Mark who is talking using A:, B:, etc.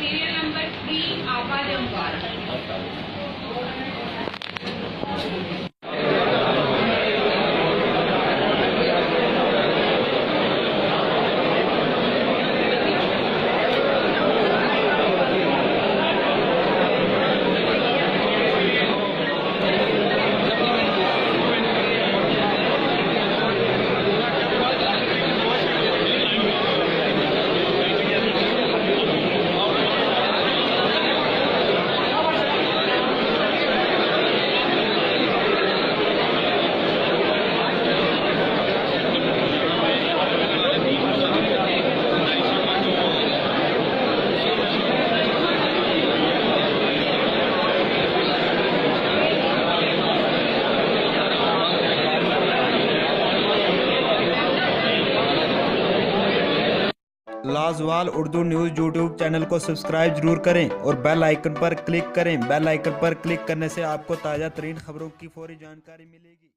A: Serial number 3 आवाज
B: लाजवाल Urdu news YouTube channel को subscribe जरूर करें और बेल आइकन पर क्लिक करें। बेल आइकन पर क्लिक करने से आपको ताज़ा तरीन खबरों की फौरी जानकारी मिलेगी।